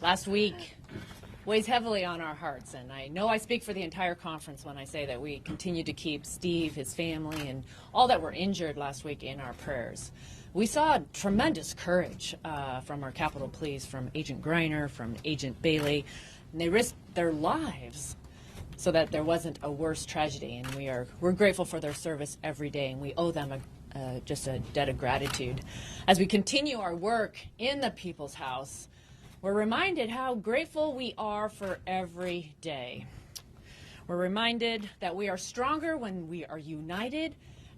Last week weighs heavily on our hearts, and I know I speak for the entire conference when I say that we continue to keep Steve, his family, and all that were injured last week in our prayers. We saw tremendous courage from our Capitol Police, from Agent Greiner, from Agent Bailey, and they risked their lives so that there wasn't a worse tragedy. And we're grateful for their service every day, and we owe them just a debt of gratitude. As we continue our work in the People's House, we're reminded how grateful we are for every day. We're reminded that we are stronger when we are united,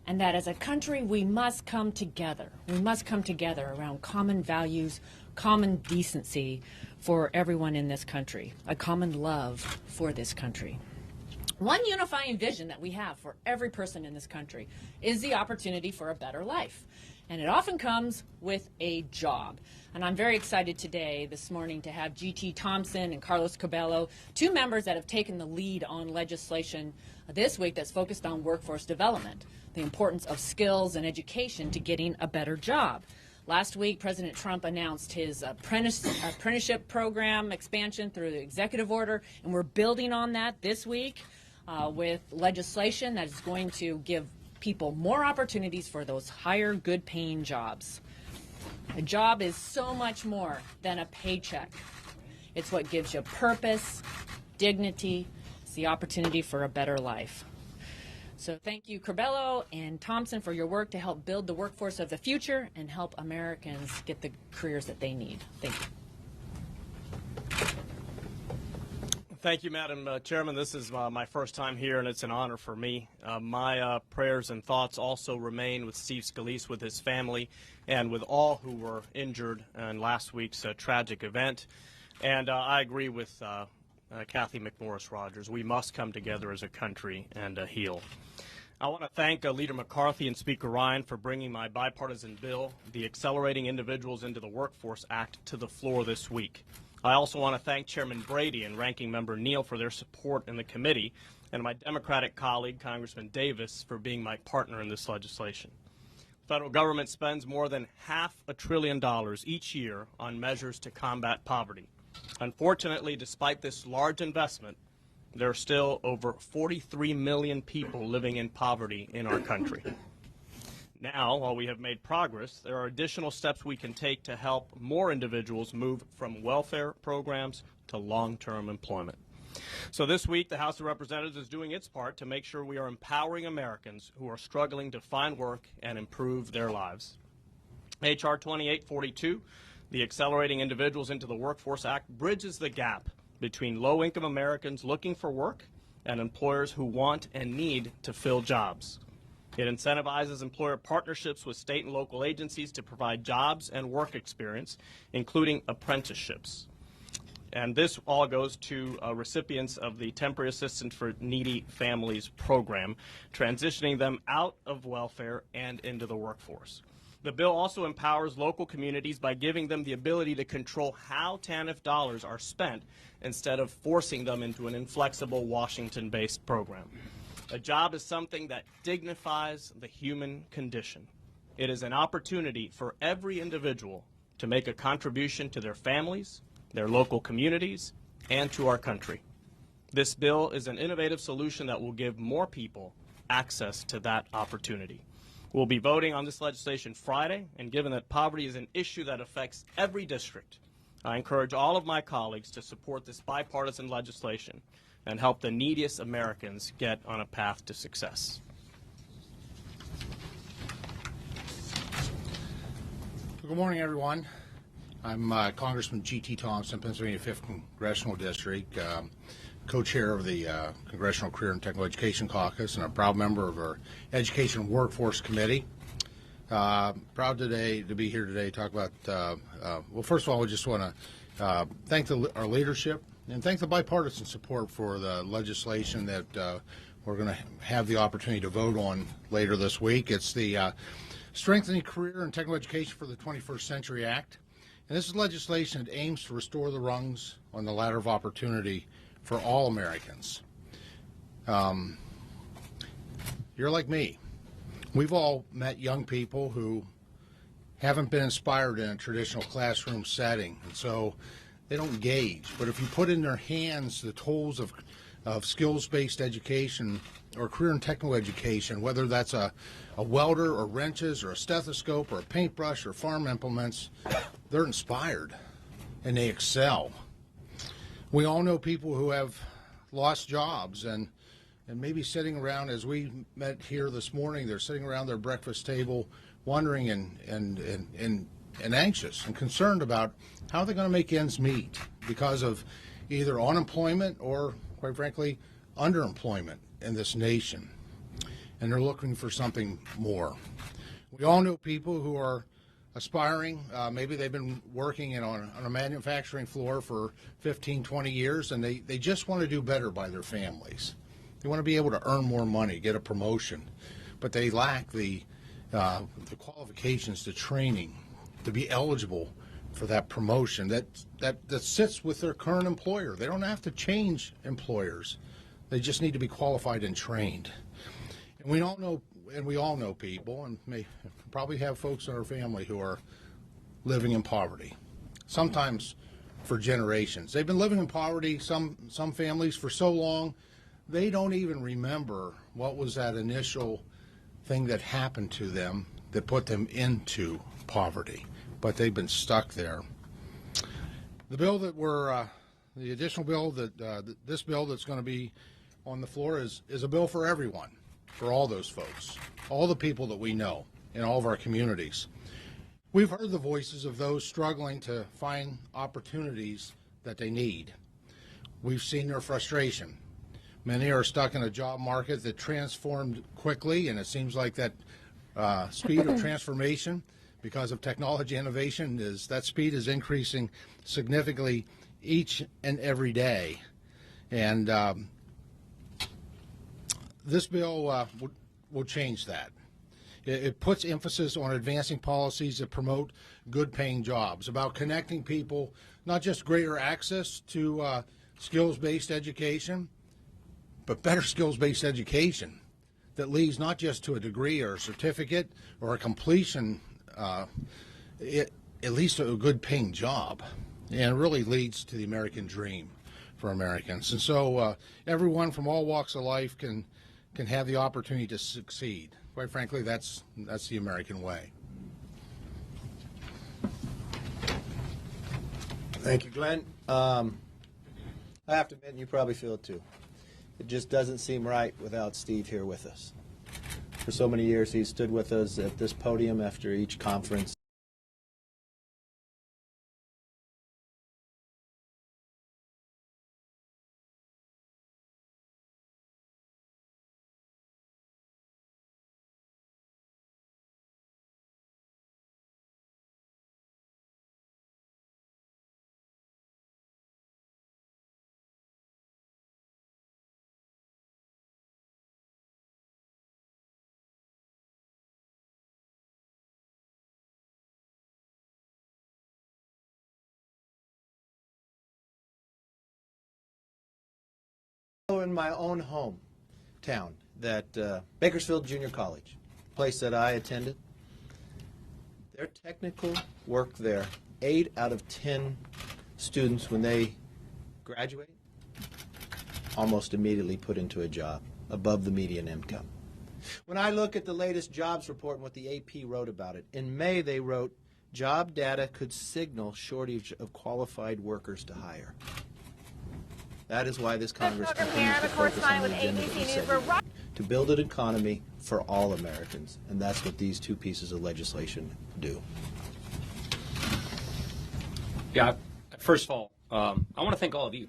and that as a country we must come together. We must come together around common values, common decency for everyone in this country, a common love for this country. One unifying vision that we have for every person in this country is the opportunity for a better life. And it often comes with a job. And I'm very excited today, this morning, to have G.T. Thompson and Carlos Cabello, two members that have taken the lead on legislation this week that's focused on workforce development, the importance of skills and education to getting a better job. Last week, President Trump announced his apprenticeship program expansion through the executive order, and we're building on that this week with legislation that is going to give people more opportunities for those higher, good-paying jobs. A job is so much more than a paycheck. It's what gives you purpose, dignity, it's the opportunity for a better life. So thank you, Cabello and Thompson, for your work to help build the workforce of the future and help Americans get the careers that they need. Thank you. Thank you, Madam Chairman. This is my first time here, and it's an honor for me. My prayers and thoughts also remain with Steve Scalise, with his family, and with all who were injured in last week's tragic event. And I agree with Kathy McMorris-Rogers. We must come together as a country and heal. I want to thank Leader McCarthy and Speaker Ryan for bringing my bipartisan bill, the Accelerating Individuals into the Workforce Act, to the floor this week. I also want to thank Chairman Brady and Ranking Member Neal for their support in the committee, and my Democratic colleague, Congressman Davis, for being my partner in this legislation. The federal government spends more than $500 billion each year on measures to combat poverty. Unfortunately, despite this large investment, there are still over 43 million people living in poverty in our country. Now, while we have made progress, there are additional steps we can take to help more individuals move from welfare programs to long-term employment. So this week, the House of Representatives is doing its part to make sure we are empowering Americans who are struggling to find work and improve their lives. H.R. 2842, the Accelerating Individuals into the Workforce Act, bridges the gap between low-income Americans looking for work and employers who want and need to fill jobs. It incentivizes employer partnerships with state and local agencies to provide jobs and work experience, including apprenticeships. And this all goes to recipients of the Temporary Assistance for Needy Families program, transitioning them out of welfare and into the workforce. The bill also empowers local communities by giving them the ability to control how TANF dollars are spent instead of forcing them into an inflexible Washington-based program. A job is something that dignifies the human condition. It is an opportunity for every individual to make a contribution to their families, their local communities, and to our country. This bill is an innovative solution that will give more people access to that opportunity. We'll be voting on this legislation Friday, and given that poverty is an issue that affects every district, I encourage all of my colleagues to support this bipartisan legislation and help the neediest Americans get on a path to success. Good morning, everyone. I'm Congressman G.T. Thompson, Pennsylvania 5th Congressional District, co-chair of the Congressional Career and Technical Education Caucus, and a proud member of our Education and Workforce Committee. Proud today to be here today to talk about, well, first of all, we just want to thank our leadership and thank the bipartisan support for the legislation that we're going to have the opportunity to vote on later this week. It's the Strengthening Career and Technical Education for the 21st Century Act. And this is legislation that aims to restore the rungs on the ladder of opportunity for all Americans. You're like me. We've all met young people who haven't been inspired in a traditional classroom setting, and so they don't engage. But if you put in their hands the tools of skills-based education or career and technical education, whether that's a welder or wrenches or a stethoscope or a paintbrush or farm implements, they're inspired and they excel. We all know people who have lost jobs and maybe sitting around, as we met here this morning, they're sitting around their breakfast table wondering and anxious and concerned about how they're going to make ends meet because of either unemployment or, quite frankly, underemployment in this nation. And they're looking for something more. We all know people who are aspiring. Maybe they've been working on a manufacturing floor for 15, 20 years, and they just want to do better by their families. They want to be able to earn more money, get a promotion, but they lack the qualifications, the training to be eligible for that promotion that sits with their current employer. They don't have to change employers. They just need to be qualified and trained. And we all know people, and may probably have folks in our family who are living in poverty, sometimes for generations. They've been living in poverty, some families, for so long, they don't even remember what was that initial thing that happened to them that put them into poverty, but they've been stuck there. The bill that the additional bill this bill that's going to be on the floor is a bill for everyone, for all those folks, all the people that we know in all of our communities. We've heard the voices of those struggling to find opportunities that they need. We've seen their frustration. Many are stuck in a job market that transformed quickly, and it seems like that speed of transformation because of technology innovation that speed is increasing significantly each and every day. And this bill will change that. It puts emphasis on advancing policies that promote good-paying jobs, about connecting people, not just greater access to skills-based education, but better skills-based education that leads not just to a degree or a certificate or a completion, at least to a good-paying job, and really leads to the American dream for Americans. And so everyone from all walks of life can have the opportunity to succeed. Quite frankly, that's the American way. Thank you, Glenn. I have to admit, and you probably feel it too, it just doesn't seem right without Steve here with us. For so many years, he's stood with us at this podium after each conference. In my own hometown, that Bakersfield Junior College, place that I attended, their technical work there, 8 out of 10 students, when they graduate, almost immediately put into a job above the median income. When I look at the latest jobs report and what the AP wrote about it, in May they wrote, job data could signal shortage of qualified workers to hire. That is why this Congress continues to focus on the agenda that we set to build an economy for all Americans, and that's what these two pieces of legislation do. Yeah, first of all, I want to thank all of you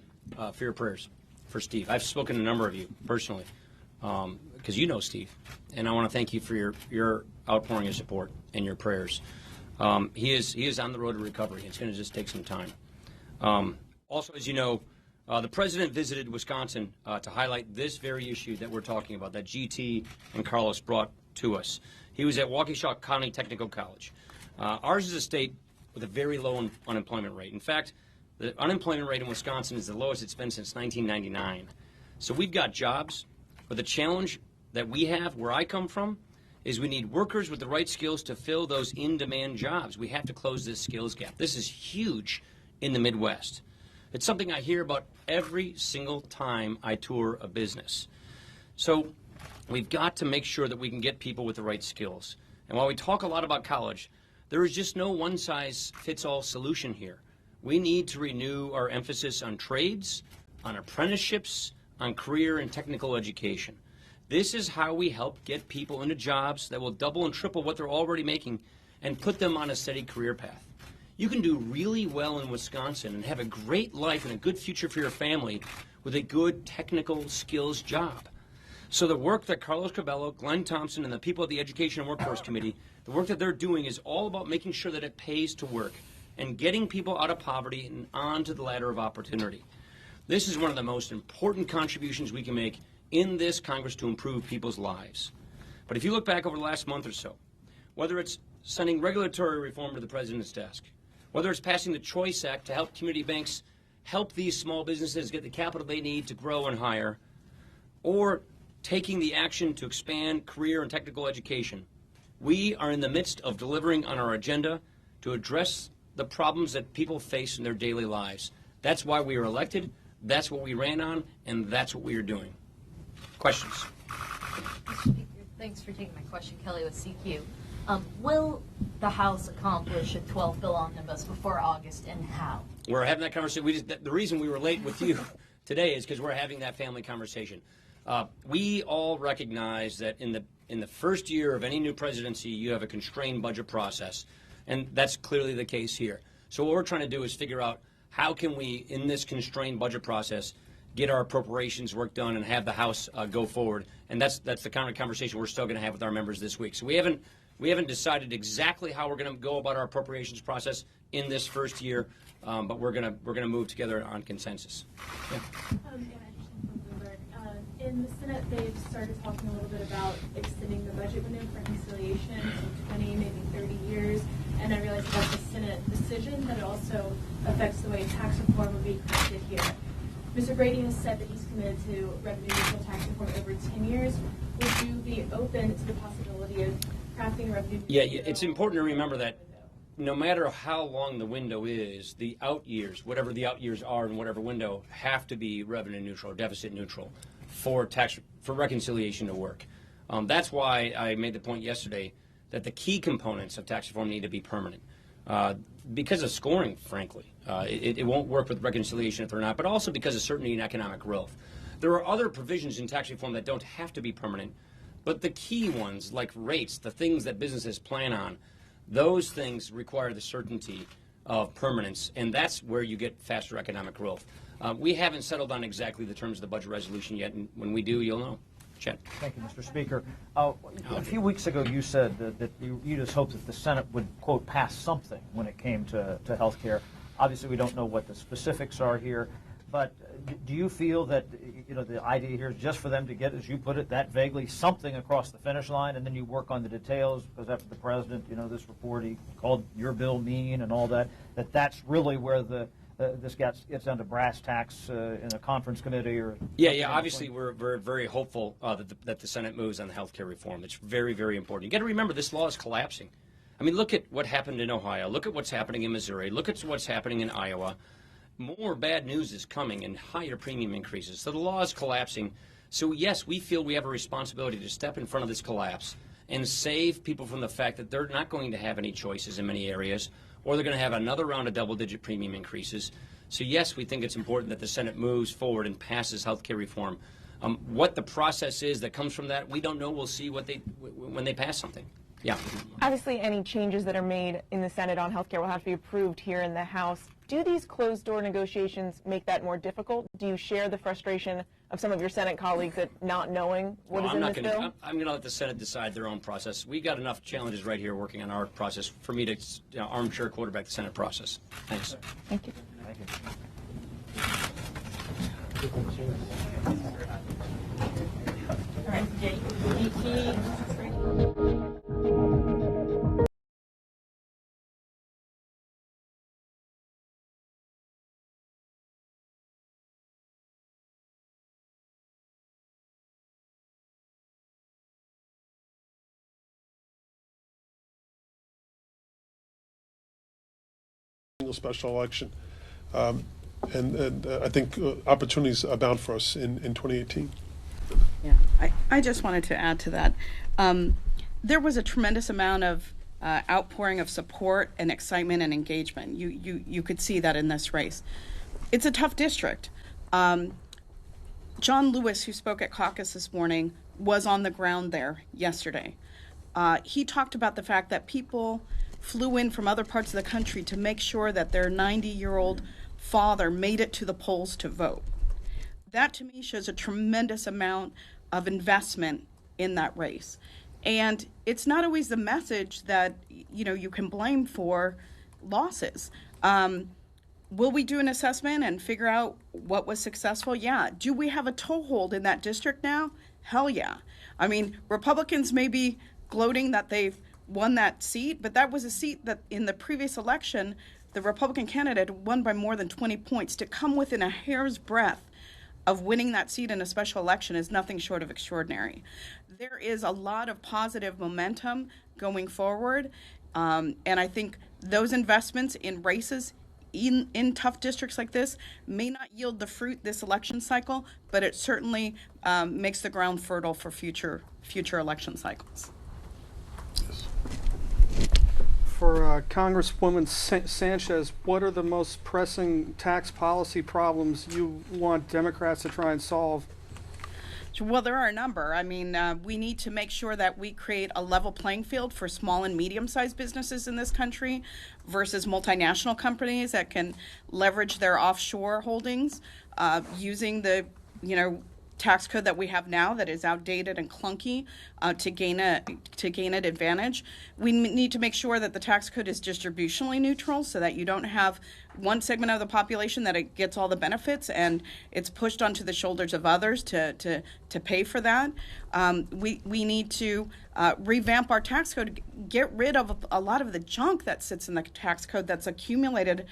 for your prayers for Steve. I've spoken to a number of you personally because you know Steve, and I want to thank you for your outpouring of support and your prayers. He is on the road to recovery. It's going to just take some time. Also, as you know, the president visited Wisconsin to highlight this very issue that we're talking about, that GT and Carlos brought to us. He was at Waukesha County Technical College. Ours is a state with a very low unemployment rate. In fact, the unemployment rate in Wisconsin is the lowest it's been since 1999. So we've got jobs, but the challenge that we have where I come from is we need workers with the right skills to fill those in-demand jobs. We have to close this skills gap. This is huge in the Midwest. It's something I hear about every single time I tour a business. So we've got to make sure that we can get people with the right skills. And while we talk a lot about college, there is just no one-size-fits-all solution here. We need to renew our emphasis on trades, on apprenticeships, on career and technical education. This is how we help get people into jobs that will double and triple what they're already making and put them on a steady career path. You can do really well in Wisconsin and have a great life and a good future for your family with a good technical skills job. So the work that Carlos Cabello, Glenn Thompson, and the people at the Education and Workforce Committee, the work that they're doing is all about making sure that it pays to work and getting people out of poverty and onto the ladder of opportunity. This is one of the most important contributions we can make in this Congress to improve people's lives. But if you look back over the last month or so, whether it's sending regulatory reform to the president's desk, whether it's passing the Choice Act to help community banks help these small businesses get the capital they need to grow and hire, or taking the action to expand career and technical education, we are in the midst of delivering on our agenda to address the problems that people face in their daily lives. That's why we were elected, that's what we ran on, and that's what we are doing. Questions? Mr. Speaker, thanks for taking my question. Kelly with CQ. Will the House accomplish a 12 bill omnibus before August, and how? We're having that conversation. The reason we were late with you today is because we're having that family conversation. We all recognize that in the first year of any new presidency, you have a constrained budget process, and that's clearly the case here. So what we're trying to do is figure out how can we, in this constrained budget process, get our appropriations work done and have the House go forward. And that's the kind of conversation we're still going to have with our members this week. So we haven't decided exactly how we're going to go about our appropriations process in this first year, but we're going to move together on consensus. Yeah. In the Senate, they've started talking a little bit about extending the budget window for reconciliation to 20, maybe 30 years. And I realize that's a Senate decision, but it also affects the way tax reform would be crafted here. Mr. Brady has said that he's committed to revenue neutral tax reform over 10 years. Would you be open to the possibility of crafting a revenue neutral? Yeah, it's important to remember that no matter how long the window is, the out years, whatever the out years are in whatever window, have to be revenue neutral or deficit neutral for reconciliation to work. That's why I made the point yesterday that the key components of tax reform need to be permanent. Because of scoring, frankly. It won't work with reconciliation if they're not, but also because of certainty and economic growth. There are other provisions in tax reform that don't have to be permanent, but the key ones, like rates, the things that businesses plan on, those things require the certainty of permanence, and that's where you get faster economic growth. We haven't settled on exactly the terms of the budget resolution yet, and when we do, you'll know. Chet. Thank you, Mr. Speaker. A few weeks ago, you said that you just hoped that the Senate would, quote, pass something when it came to health care. Obviously, we don't know what the specifics are here, but do you feel that, the idea here is just for them to get, as you put it, that vaguely something across the finish line, and then you work on the details? Because after the president, this report, he called your bill mean and all that, that's really where this gets down to brass tacks in a conference committee or... Yeah. Obviously, we're very hopeful that the Senate moves on the health care reform. It's very, very important. You got to remember, this law is collapsing. I mean, look at what happened in Ohio. Look at what's happening in Missouri. Look at what's happening in Iowa. More bad news is coming and higher premium increases. So the law is collapsing. So, yes, we feel we have a responsibility to step in front of this collapse and save people from the fact that they're not going to have any choices in many areas, or they're going to have another round of double-digit premium increases. So, yes, we think it's important that the Senate moves forward and passes health care reform. What the process is that comes from that, we don't know. We'll see when they pass something. Yeah. Obviously, any changes that are made in the Senate on health care will have to be approved here in the House. Do these closed-door negotiations make that more difficult? Do you share the frustration of some of your Senate colleagues at not knowing what is in this bill? I'm going to let the Senate decide their own process. We got enough challenges right here working on our process for me to armchair quarterback the Senate process. Thanks. Thank you. All right, single special election. And I think opportunities abound for us in 2018. Yeah, I just wanted to add to that. There was a tremendous amount of outpouring of support and excitement and engagement. You could see that in this race. It's a tough district. John Lewis, who spoke at caucus this morning, was on the ground there yesterday. He talked about the fact that people flew in from other parts of the country to make sure that their 90-year-old father made it to the polls to vote. That to me shows a tremendous amount of investment in that race. And it's not always the message that you can blame for losses. Will we do an assessment and figure out what was successful? Yeah. Do we have a toehold in that district now? Hell yeah. I mean, Republicans may be gloating that they've won that seat, but that was a seat that in the previous election, the Republican candidate won by more than 20 points. To come within a hair's breadth of winning that seat in a special election is nothing short of extraordinary. There is a lot of positive momentum going forward, and I think those investments in races in tough districts like this may not yield the fruit this election cycle, but it certainly makes the ground fertile for future election cycles. For Congresswoman Sanchez, what are the most pressing tax policy problems you want Democrats to try and solve? Well, there are a number. I mean, we need to make sure that we create a level playing field for small and medium-sized businesses in this country versus multinational companies that can leverage their offshore holdings using the, tax code that we have now that is outdated and clunky to gain an advantage. We need to make sure that the tax code is distributionally neutral so that you don't have one segment of the population that it gets all the benefits and it's pushed onto the shoulders of others to pay for that. We need to revamp our tax code, get rid of a lot of the junk that sits in the tax code that's accumulated,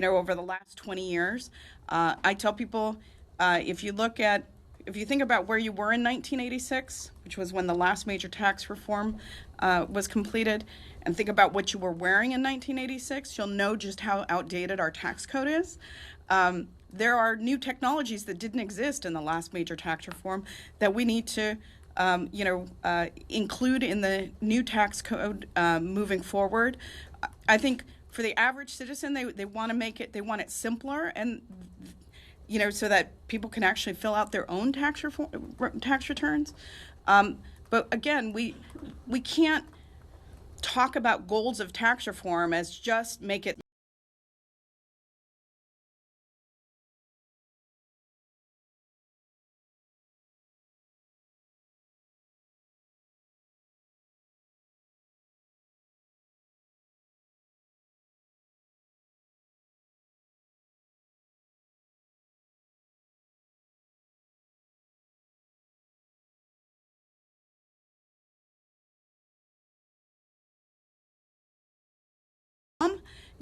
over the last 20 years. I tell people, if you think about where you were in 1986, which was when the last major tax reform was completed, and think about what you were wearing in 1986, you'll know just how outdated our tax code is. There are new technologies that didn't exist in the last major tax reform that we need to include in the new tax code moving forward. I think for the average citizen, they want it simpler and so that people can actually fill out their own tax returns. But again, we can't talk about goals of tax reform as just make it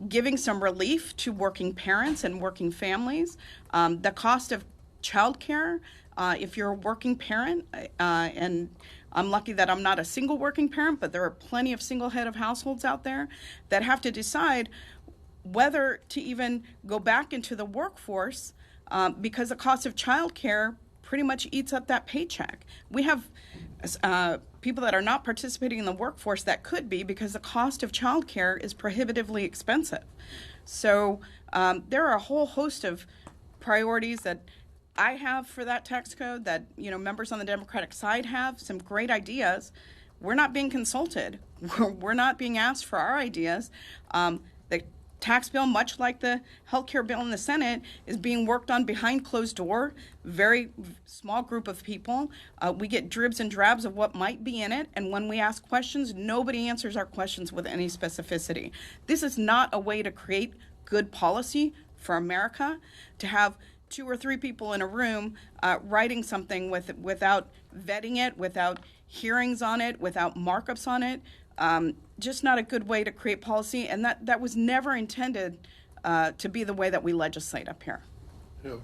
giving some relief to working parents and working families. The cost of childcare, if you're a working parent, and I'm lucky that I'm not a single working parent, but there are plenty of single head of households out there that have to decide whether to even go back into the workforce because the cost of childcare pretty much eats up that paycheck. We have people that are not participating in the workforce that could be because the cost of childcare is prohibitively expensive. So there are a whole host of priorities that I have for that tax code that members on the Democratic side have some great ideas. We're not being consulted. We're not being asked for our ideas. The tax bill, much like the healthcare bill in the Senate, is being worked on behind closed door, very small group of people. We get dribs and drabs of what might be in it, and when we ask questions, nobody answers our questions with any specificity. This is not a way to create good policy for America, to have 2 or 3 people in a room writing something without vetting it, without hearings on it, without markups on it. Just not a good way to create policy, and that was never intended to be the way that we legislate up here. Yeah.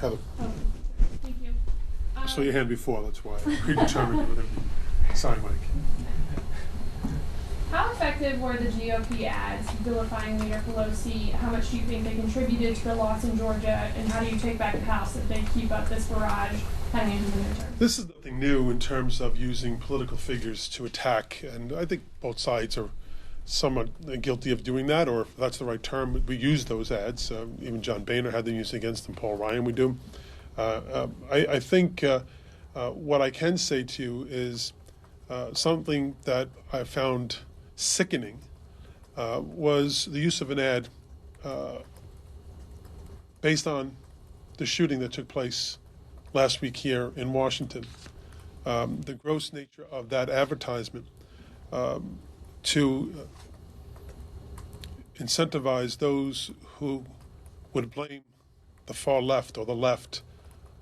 Heather. Thank you. I saw your hand before, that's why. Predetermined whatever you sign, Mike. How effective were the GOP ads vilifying Leader Pelosi? How much do you think they contributed to the loss in Georgia? And how do you take back the House if they keep up this barrage heading into the midterm? This is nothing new in terms of using political figures to attack, and I think both sides are somewhat guilty of doing that, or if that's the right term, we use those ads. Even John Boehner had them used against him, Paul Ryan, we do. I think what I can say to you is something that I found sickening was the use of an ad based on the shooting that took place last week here in Washington. The gross nature of that advertisement to incentivize those who would blame the far left or the left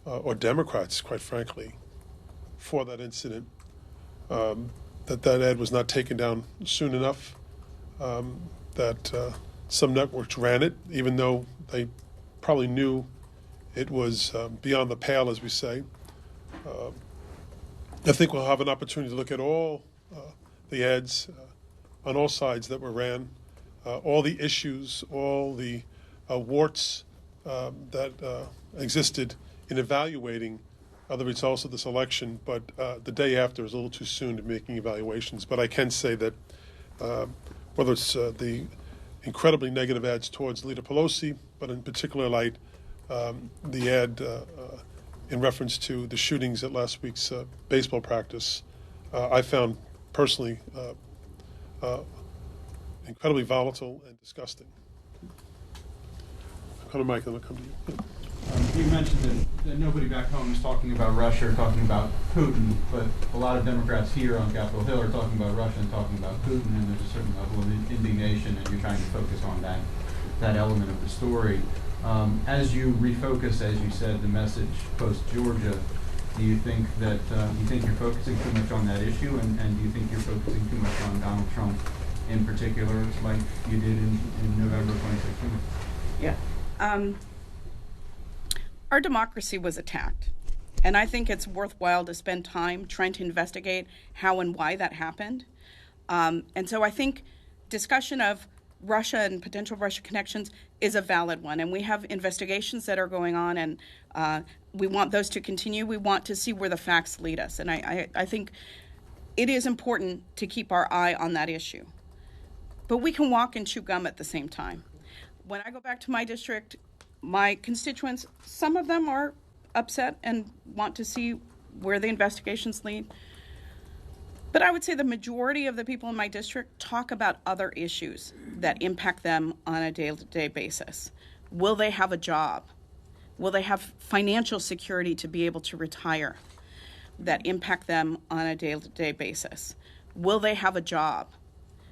or Democrats, quite frankly, for that incident. That ad was not taken down soon enough, that some networks ran it, even though they probably knew it was beyond the pale, as we say. I think we'll have an opportunity to look at all the ads on all sides that were ran, all the issues, all the warts that existed in evaluating the results of this election, but the day after is a little too soon to be making evaluations. But I can say that whether it's the incredibly negative ads towards Leader Pelosi, but in particular light, the ad in reference to the shootings at last week's baseball practice, I found personally incredibly volatile and disgusting. Come to Mike, and I'll come to you. You mentioned that nobody back home is talking about Russia or talking about Putin, but a lot of Democrats here on Capitol Hill are talking about Russia and talking about Putin, and there's a certain level of indignation, and you're trying to focus on that element of the story. As you refocus, as you said, the message post-Georgia, do you think that you're focusing too much on that issue, and do you think you're focusing too much on Donald Trump in particular, like you did in November 2016? Yeah. Our democracy was attacked, and I think it's worthwhile to spend time trying to investigate how and why that happened. And so I think discussion of Russia and potential Russia connections is a valid one, and we have investigations that are going on, and we want those to continue. We want to see where the facts lead us, and I think it is important to keep our eye on that issue. But we can walk and chew gum at the same time. When I go back to my district, my constituents, some of them are upset and want to see where the investigations lead. But I would say the majority of the people in my district talk about other issues that impact them on a day-to-day basis. Will they have a job? Will they have financial security to be able to retire that impact them on a day-to-day basis? Will they have a job?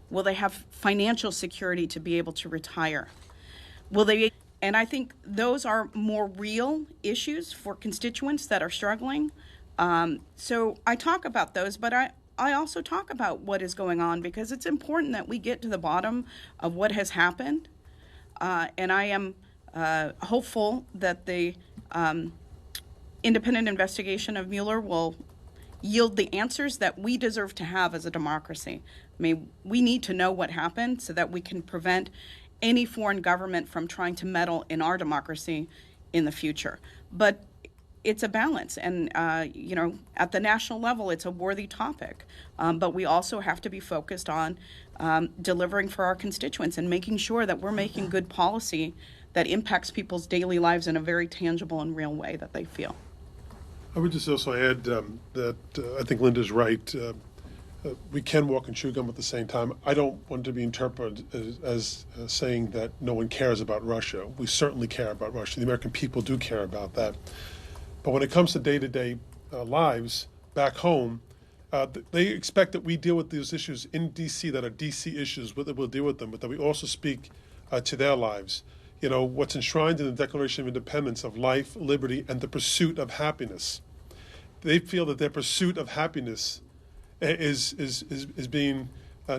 Will they have financial security to be able to retire? Will they? And I think those are more real issues for constituents that are struggling. So I talk about those, but I also talk about what is going on, because it's important that we get to the bottom of what has happened. And I am hopeful that the independent investigation of Mueller will yield the answers that we deserve to have as a democracy. I mean, we need to know what happened so that we can prevent any foreign government from trying to meddle in our democracy in the future. But it's a balance, and at the national level, it's a worthy topic. But we also have to be focused on delivering for our constituents and making sure that we're making good policy that impacts people's daily lives in a very tangible and real way that they feel. I would just also add that I think Linda's right. We can walk and chew gum at the same time. I don't want to be interpreted as saying that no one cares about Russia. We certainly care about Russia. The American people do care about that. But when it comes to day-to-day lives back home, they expect that we deal with those issues in D.C. that are D.C. issues, that we'll deal with them, but that we also speak to their lives. You know, what's enshrined in the Declaration of Independence of life, liberty, and the pursuit of happiness. They feel that their pursuit of happiness is being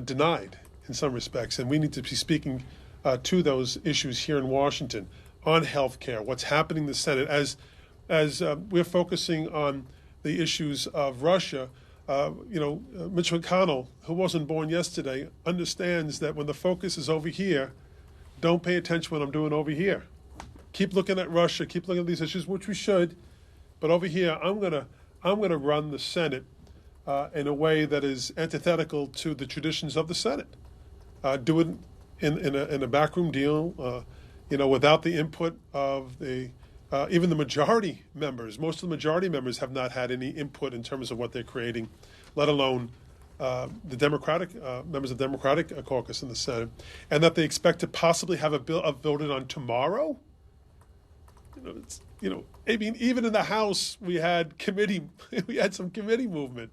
denied in some respects, and we need to be speaking to those issues here in Washington on health care, what's happening in the Senate. As we're focusing on the issues of Russia, Mitch McConnell, who wasn't born yesterday, understands that when the focus is over here, don't pay attention when I'm doing over here. Keep looking at Russia, keep looking at these issues, which we should, but over here, I'm gonna run the Senate in a way that is antithetical to the traditions of the Senate. Do it in a backroom deal, without the input of even the majority members. Most of the majority members have not had any input in terms of what they're creating, let alone the Democratic members of the Democratic caucus in the Senate, and that they expect to possibly have a bill voted on tomorrow. Even in the House, we had some committee movement.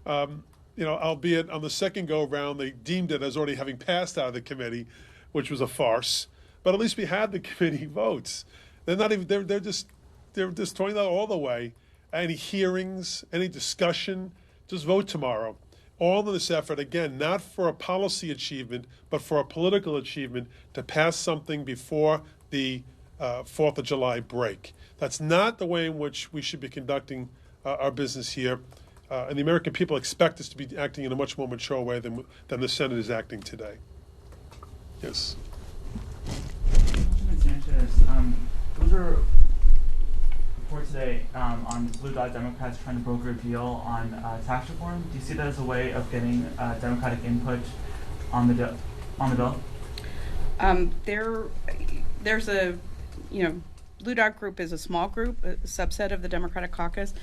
Albeit on the second go around, they deemed it as already having passed out of the committee, which was a farce. But at least we had the committee votes. They're not even. They're just throwing that all the way. Any hearings, any discussion, just vote tomorrow. All in this effort, again, not for a policy achievement, but for a political achievement to pass something before the 4th of July break. That's not the way in which we should be conducting our business here. And the American people expect us to be acting in a much more mature way than the Senate is acting today. Yes. Councilman Sanchez, there was a report today on Blue Dot Democrats trying to broker a deal on tax reform. Do you see that as a way of getting Democratic input on the bill? There's a, Blue Dot Group is a small group, a subset of the Democratic caucus.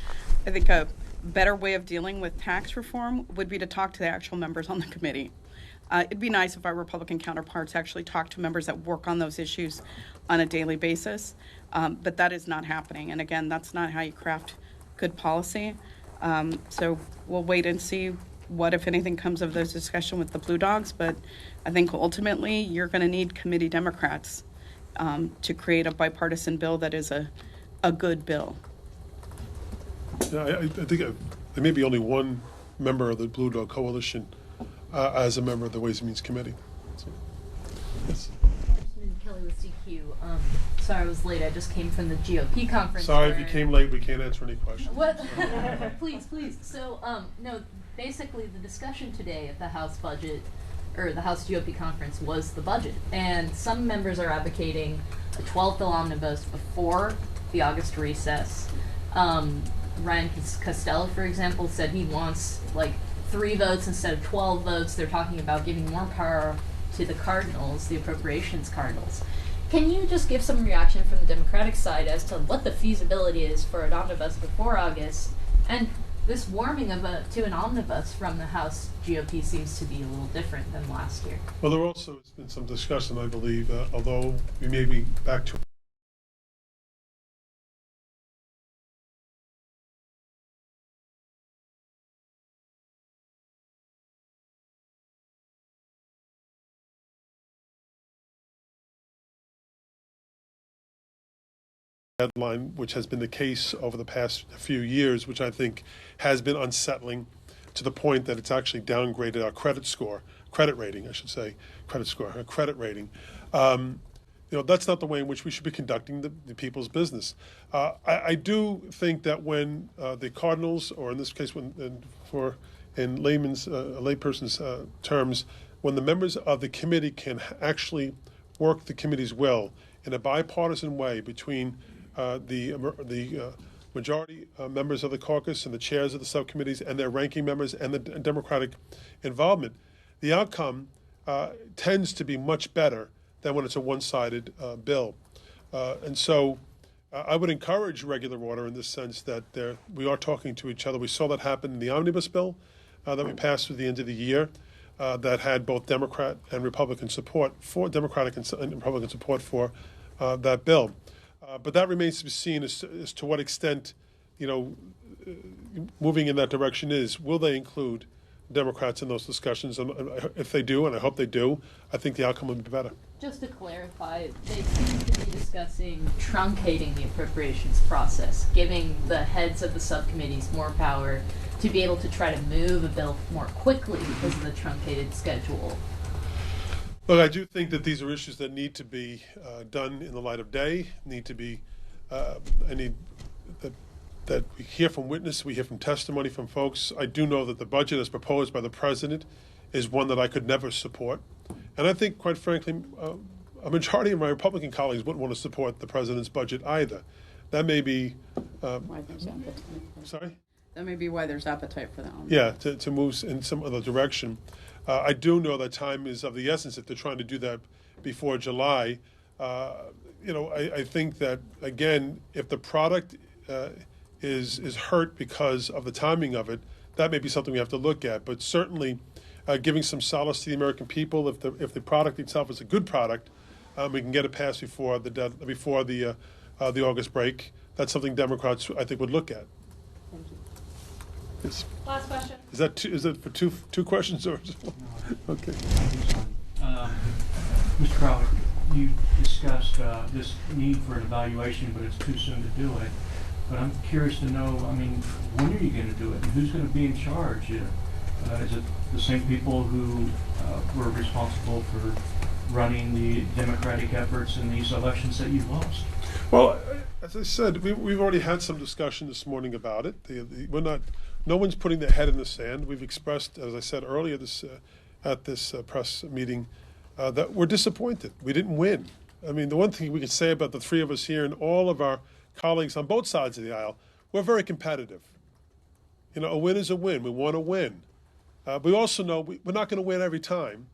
I think a better way of dealing with tax reform would be to talk to the actual members on the committee. It'd be nice if our Republican counterparts actually talk to members that work on those issues on a daily basis, but that is not happening. And again, that's not how you craft good policy. So we'll wait and see what, if anything, comes of those discussions with the Blue Dogs. But I think ultimately you're going to need committee Democrats to create a bipartisan bill that is a good bill. Yeah, I think there may be only one member of the Blue Dog Coalition as a member of the Ways and Means Committee. So, yes. Congressman Kelly with CQ. Sorry I was late. I just came from the GOP conference. Sorry if you came late. We can't answer any questions. What? Please. So, no, basically the discussion today at the House budget, or the House GOP conference, was the budget. And some members are advocating a 12-bill omnibus before the August recess. Ryan Costello, for example, said he wants 3 votes instead of 12 votes. They're talking about giving more power to the Cardinals, the appropriations Cardinals. Can you just give some reaction from the Democratic side as to what the feasibility is for an omnibus before August? And this warming to an omnibus from the House GOP seems to be a little different than last year. Well, there also has been some discussion, I believe, although we may be back to deadline, which has been the case over the past few years, which I think has been unsettling to the point that it's actually downgraded our credit rating. That's not the way in which we should be conducting the people's business. I do think that when the Cardinals, or in this case, in layperson's terms, when the members of the committee can actually work the committee's will in a bipartisan way between the majority members of the caucus and the chairs of the subcommittees and their ranking members and the Democratic involvement, the outcome tends to be much better than when it's a one-sided bill. And so I would encourage regular order in the sense that we are talking to each other. We saw that happen in the omnibus bill that we passed through the end of the year that had both Democrat and Republican support for Democratic and Republican support for that bill. But that remains to be seen as to what extent, moving in that direction is. Will they include Democrats in those discussions? And if they do, and I hope they do, I think the outcome will be better. Just to clarify, they seem to be discussing truncating the appropriations process, giving the heads of the subcommittees more power to be able to try to move a bill more quickly because of the truncated schedule. Look, I do think that these are issues that need to be done in the light of day. Need to be. That that we hear from witnesses, we hear from testimony from folks. I do know that the budget as proposed by the president is one that I could never support. And I think, quite frankly, a majority of my Republican colleagues wouldn't want to support the president's budget either. That may be... Why there's appetite. Sorry? That may be why there's appetite for that one. Yeah, to move in some other direction. I do know that time is of the essence if they're trying to do that before July. I think that, again, if the product is hurt because of the timing of it, that may be something we have to look at. But certainly giving some solace to the American people, if the product itself is a good product, we can get it passed before the August break. That's something Democrats, I think, would look at. Thank you. Yes. Last question. Is that for two questions or okay? Mr. Crowley, you discussed this need for an evaluation, but it's too soon to do it. But I'm curious to know, when are you going to do it? And who's going to be in charge? Is it the same people who were responsible for running the Democratic efforts in these elections that you lost? Well, as I said, we've already had some discussion this morning about it. No one's putting their head in the sand. We've expressed, as I said earlier at this press meeting, that we're disappointed. We didn't win. The one thing we could say about the three of us here and all of our colleagues on both sides of the aisle, we're very competitive. A win is a win. We want to win. We also know we're not going to win every time.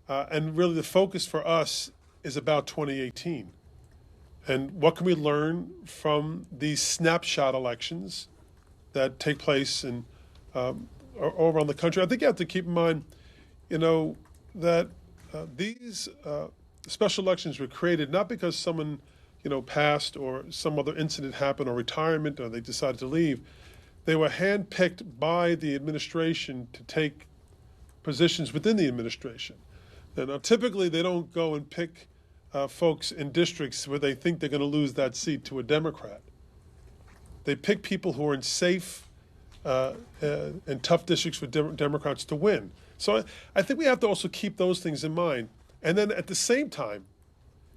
And really the focus for us is about 2018. And what can we learn from these snapshot elections that take place all around the country? I think you have to keep in mind, that these special elections were created not because someone, passed or some other incident happened or retirement or they decided to leave. They were handpicked by the administration to take positions within the administration. Now, typically, they don't go and pick folks in districts where they think they're going to lose that seat to a Democrat. They pick people who are in safe and tough districts for Democrats to win. So I think we have to also keep those things in mind. And then at the same time,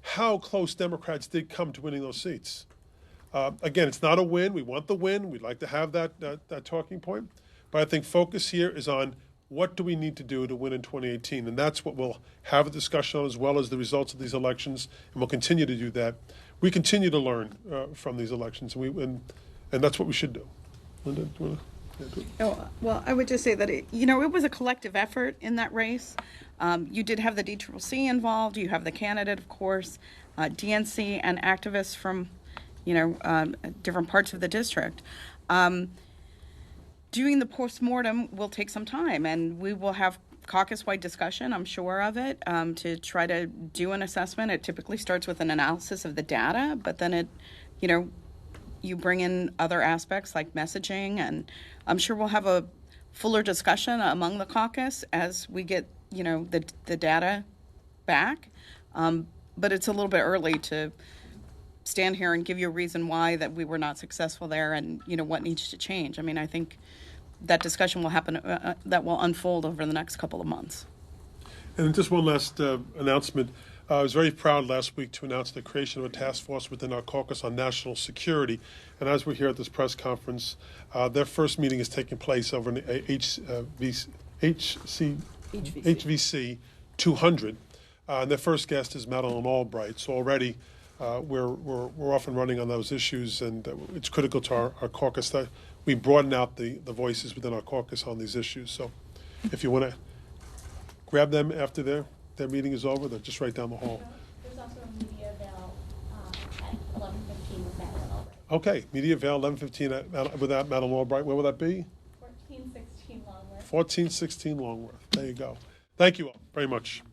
how close Democrats did come to winning those seats. Again, it's not a win. We want the win. We'd like to have that talking point. But I think focus here is on what do we need to do to win in 2018? And that's what we'll have a discussion on, as well as the results of these elections. And we'll continue to do that. We continue to learn from these elections, and that's what we should do. Linda, do you want to? Well, I would just say that it was a collective effort in that race. You did have the DCCC involved. You have the candidate, of course, DNC, and activists from different parts of the district. Doing the postmortem will take some time, and we will have caucus-wide discussion, I'm sure of it, to try to do an assessment. It typically starts with an analysis of the data, but then you bring in other aspects like messaging, and I'm sure we'll have a fuller discussion among the caucus as we get, the data back. But it's a little bit early to stand here and give you a reason why that we were not successful there and, what needs to change. I think that discussion will happen, that will unfold over the next couple of months. And just one last announcement. I was very proud last week to announce the creation of a task force within our caucus on national security. And as we're here at this press conference, their first meeting is taking place over in HVC 200. And their first guest is Madeleine Albright. So already we're off and running on those issues, and it's critical to our caucus that we broaden out the voices within our caucus on these issues. So if you want to grab them after their meeting is over, they're just right down the hall. There's also a media avail at 11:15 with Madeleine Albright. Okay, media avail 11:15 with Madeleine Albright. Where will that be? 1416 Longworth. 1416 Longworth. There you go. Thank you all very much.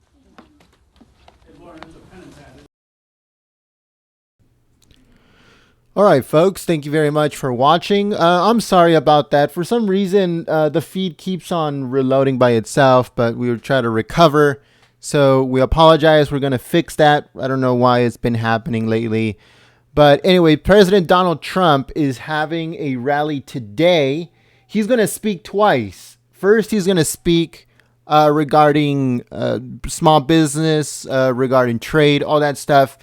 All right, folks, thank you very much for watching. I'm sorry about that. For some reason, the feed keeps on reloading by itself, but we will try to recover. So we apologize. We're going to fix that. I don't know why it's been happening lately. But anyway, President Donald Trump is having a rally today. He's going to speak twice. First, he's going to speak regarding small business, regarding trade, all that stuff.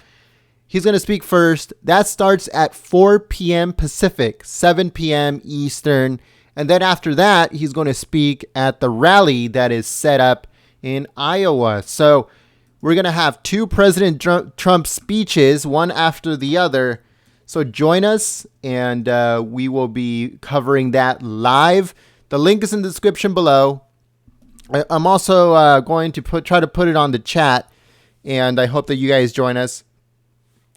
He's going to speak first. That starts at 4 p.m. Pacific, 7 p.m. Eastern. And then after that, he's going to speak at the rally that is set up in Iowa. So we're going to have two President Trump speeches, one after the other. So join us, and we will be covering that live. The link is in the description below. I'm also going to try to put it on the chat, and I hope that you guys join us.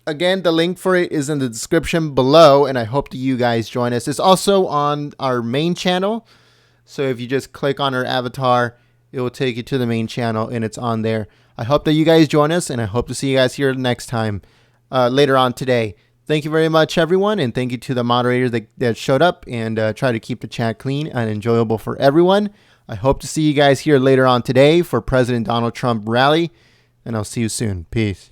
Again, the link for it is in the description below, and I hope that you guys join us. It's also on our main channel, so if you just click on our avatar, it will take you to the main channel, and it's on there. I hope that you guys join us, and I hope to see you guys here next time, later on today. Thank you very much, everyone, and thank you to the moderators that showed up and try to keep the chat clean and enjoyable for everyone. I hope to see you guys here later on today for President Donald Trump rally, and I'll see you soon. Peace.